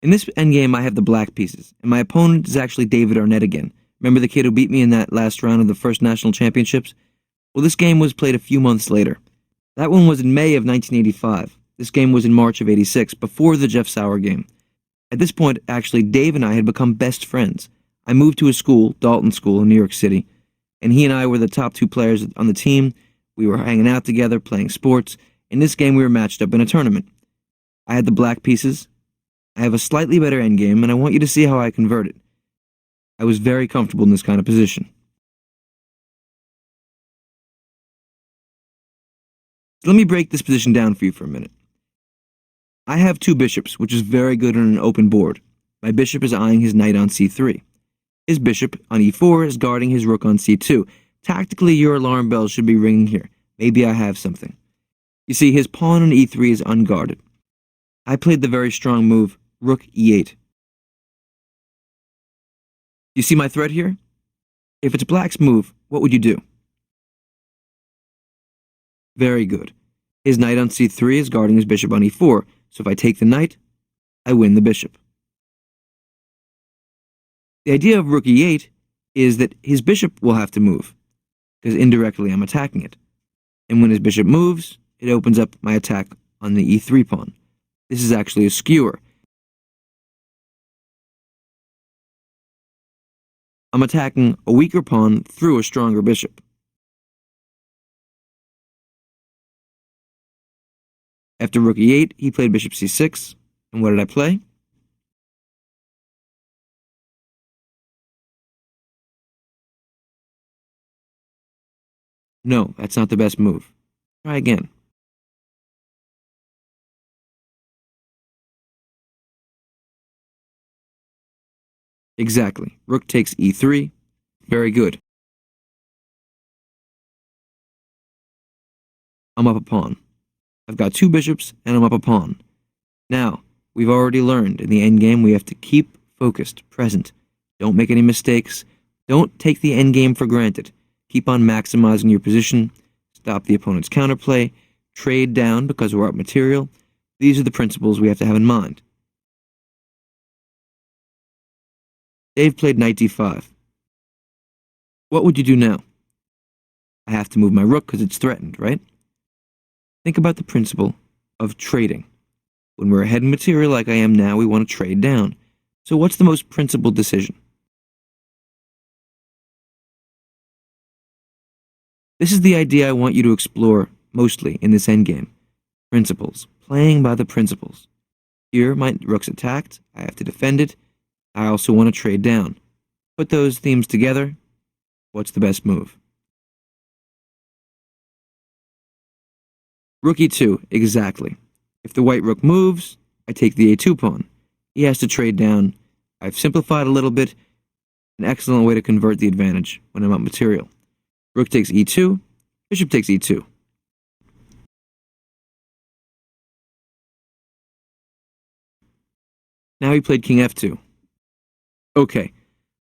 In this endgame, I have the black pieces, and my opponent is actually David Arnett again. Remember the kid who beat me in that last round of the first national championships? Well, this game was played a few months later. That one was in May of 1985. This game was in March of '86, before the Jeff Sauer game. At this point, actually, Dave and I had become best friends. I moved to his school, Dalton School, in New York City, and he and I were the top two players on the team. We were hanging out together, playing sports. In this game, we were matched up in a tournament. I had the black pieces. I have a slightly better endgame, and I want you to see how I convert it. I was very comfortable in this kind of position. So let me break this position down for you for a minute. I have two bishops, which is very good on an open board. My bishop is eyeing his knight on c3. His bishop on e4 is guarding his rook on c2. Tactically, your alarm bells should be ringing here. Maybe I have something. You see, his pawn on e3 is unguarded. I played the very strong move, rook e8. You see my threat here? If it's black's move, what would you do? Very good. His knight on c3 is guarding his bishop on e4, so if I take the knight, I win the bishop. The idea of rook e8 is that his bishop will have to move, because indirectly I'm attacking it. And when his bishop moves, it opens up my attack on the e3 pawn. This is actually a skewer. I'm attacking a weaker pawn through a stronger bishop. After rook e8, he played bishop c6, and what did I play? No, that's not the best move. Try again. Exactly. Rook takes e3. Very good. I'm up a pawn. I've got two bishops, and I'm up a pawn. Now, we've already learned in the endgame we have to keep focused, present. Don't make any mistakes. Don't take the endgame for granted. Keep on maximizing your position. Stop the opponent's counterplay. Trade down because we're up material. These are the principles we have to have in mind. Dave played knight d5. What would you do now? I have to move my rook because it's threatened, right? Think about the principle of trading. When we're ahead in material like I am now, we want to trade down. So what's the most principled decision? This is the idea I want you to explore mostly in this endgame. Principles. Playing by the principles. Here, my rook's attacked. I have to defend it. I also want to trade down. Put those themes together. What's the best move? Rook e2, exactly. If the white rook moves, I take the a2 pawn. He has to trade down. I've simplified a little bit. An excellent way to convert the advantage when I'm up material. Rook takes e2, bishop takes e2. Now he played king f2. Okay,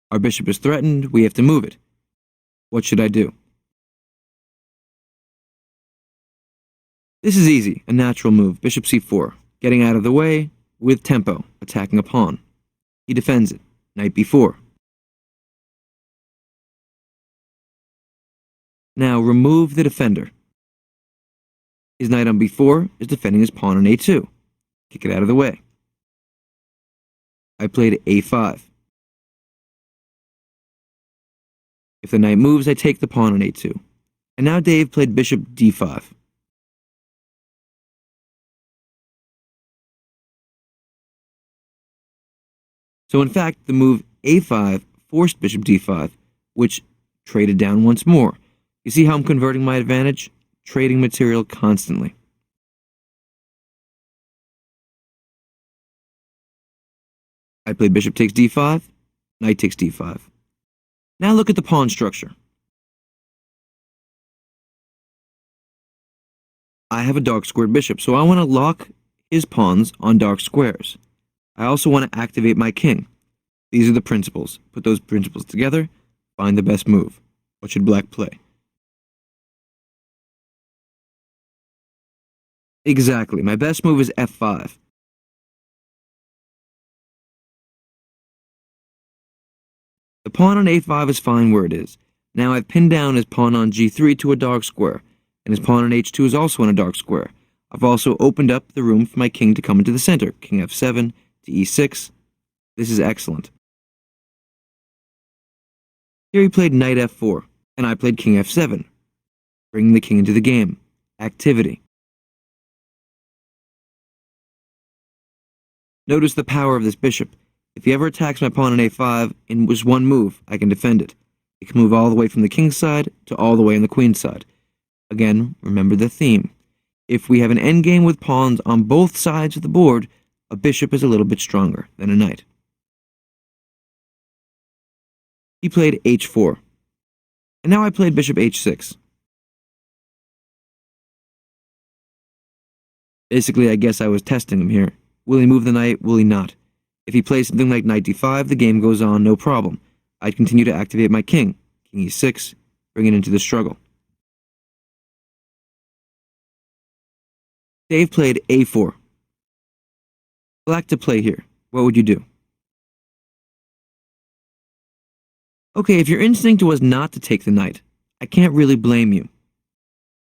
our bishop is threatened, we have to move it. What should I do? This is easy, a natural move, bishop c4, getting out of the way with tempo, attacking a pawn. He defends it, knight b4. Now remove the defender. His knight on b4 is defending his pawn on a2. Kick it out of the way. I played a5. If the knight moves, I take the pawn on a2. And now Dave played bishop d5. So in fact, the move a5 forced bishop d5, which traded down once more. You see how I'm converting my advantage? Trading material constantly. I played bishop takes d5, knight takes d5. Now look at the pawn structure. I have a dark squared bishop, so I want to lock his pawns on dark squares. I also want to activate my king. These are the principles. Put those principles together, find the best move. What should black play? Exactly. My best move is f5. The pawn on a5 is fine where it is. Now I've pinned down his pawn on g3 to a dark square, and his pawn on h2 is also in a dark square. I've also opened up the room for my king to come into the center. King f7 to e6. This is excellent. Here he played knight f4, and I played king f7, bringing the king into the game. Activity. Notice the power of this bishop. If he ever attacks my pawn on a5 in just one move, I can defend it. It can move all the way from the king's side to all the way on the queen's side. Again, remember the theme. If we have an endgame with pawns on both sides of the board, a bishop is a little bit stronger than a knight. He played h4. And now I played bishop h6. Basically, I guess I was testing him here. Will he move the knight? Will he not? If he plays something like knight d5, the game goes on, no problem. I'd continue to activate my king. King e6, bring it into the struggle. Dave played a4. Black to play here. What would you do? Okay, if your instinct was not to take the knight, I can't really blame you.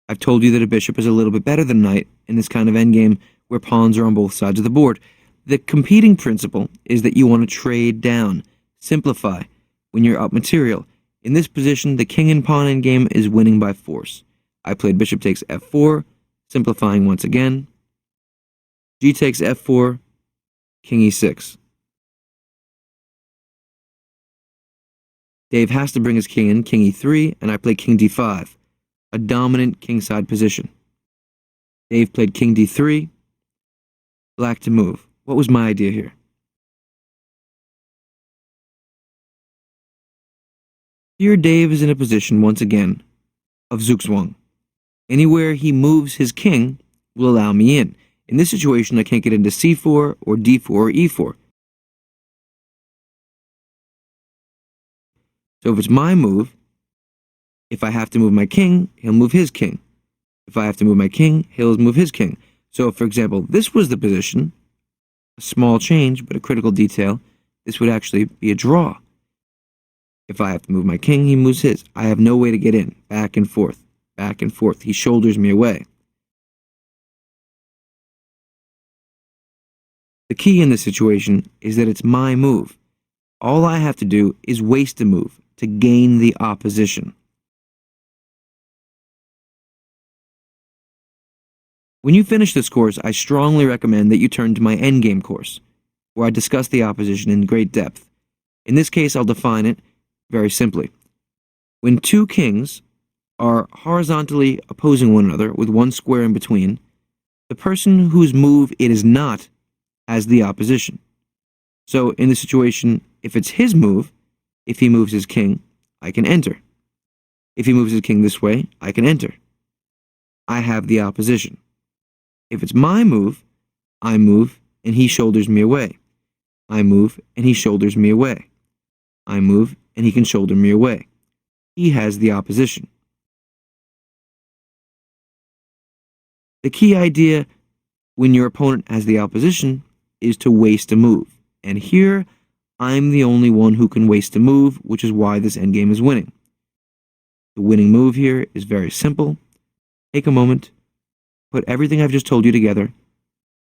I've told you that a bishop is a little bit better than a knight in this kind of endgame where pawns are on both sides of the board. The competing principle is that you want to trade down, simplify, when you're up material. In this position, the king and pawn endgame is winning by force. I played bishop takes f4, simplifying once again. G takes f4, king e6. Dave has to bring his king in, king e3, and I play king d5, a dominant kingside position. Dave played king d3, black to move. What was my idea here? Here Dave is in a position, once again, of zugzwang. Anywhere he moves his king will allow me in. In this situation, I can't get into c4 or d4 or e4. So if it's my move, if I have to move my king, he'll move his king. If I have to move my king, he'll move his king. So if, for example, this was the position, a small change, but a critical detail, this would actually be a draw. If I have to move my king, he moves his. I have no way to get in. Back and forth. Back and forth. He shoulders me away. The key in this situation is that it's my move. All I have to do is waste a move to gain the opposition. When you finish this course, I strongly recommend that you turn to my endgame course, where I discuss the opposition in great depth. In this case, I'll define it very simply. When two kings are horizontally opposing one another with one square in between, the person whose move it is not has the opposition. So in this situation, if it's his move, if he moves his king, I can enter. If he moves his king this way, I can enter. I have the opposition. If it's my move, I move and he shoulders me away. I move and he shoulders me away. I move and he can shoulder me away. He has the opposition. The key idea when your opponent has the opposition is to waste a move. And here, I'm the only one who can waste a move, which is why this endgame is winning. The winning move here is very simple. Take a moment, put everything I've just told you together,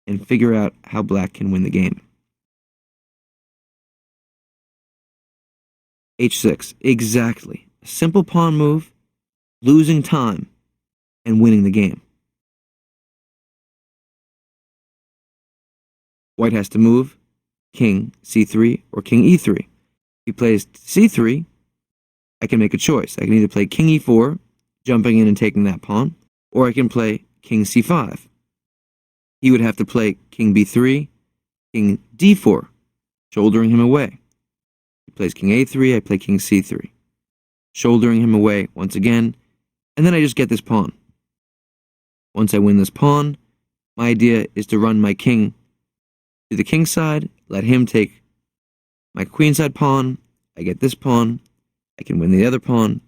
and figure out how black can win the game. h6, exactly. A simple pawn move, losing time, and winning the game. White has to move, king c3 or king e3. If he plays c3, I can make a choice. I can either play king e4, jumping in and taking that pawn, or I can play king c5. He would have to play king b3, king d4, shouldering him away. He plays king a3, I play king c3, shouldering him away once again, and then I just get this pawn. Once I win this pawn, my idea is to run my king to the king side, let him take my queenside pawn, I get this pawn, I can win the other pawn,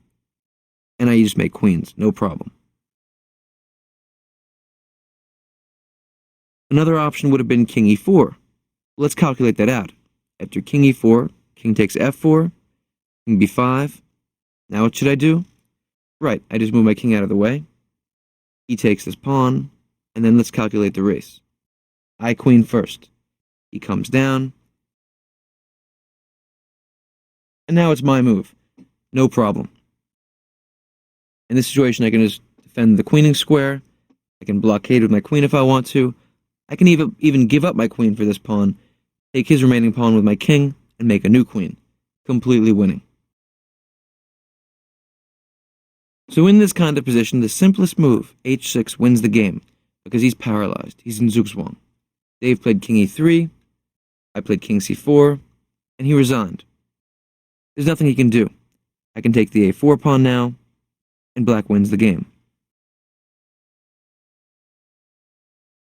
and I just make queens, no problem. Another option would have been king e4. Let's calculate that out. After king e4, king takes f4, King b5. Now what should I do? Right, I just move my king out of the way. He takes this pawn, and then let's calculate the race. I queen first. He comes down. And now it's my move. No problem. In this situation, I can just defend the queening square. I can blockade with my queen if I want to. I can even give up my queen for this pawn, take his remaining pawn with my king, and make a new queen, completely winning. So in this kind of position, the simplest move, h6, wins the game, because he's paralyzed. He's in Zugzwang. Dave played king e3, I played king c4, and he resigned. There's nothing he can do. I can take the a4 pawn now, and black wins the game.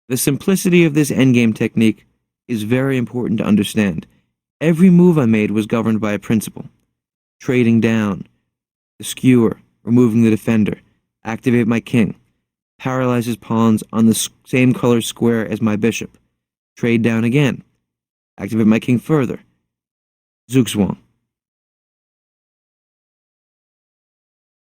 The simplicity of this endgame technique is very important to understand. Every move I made was governed by a principle. Trading down, the skewer, removing the defender, activate my king, paralyze his pawns on the same color square as my bishop, trade down again, activate my king further, Zugzwang.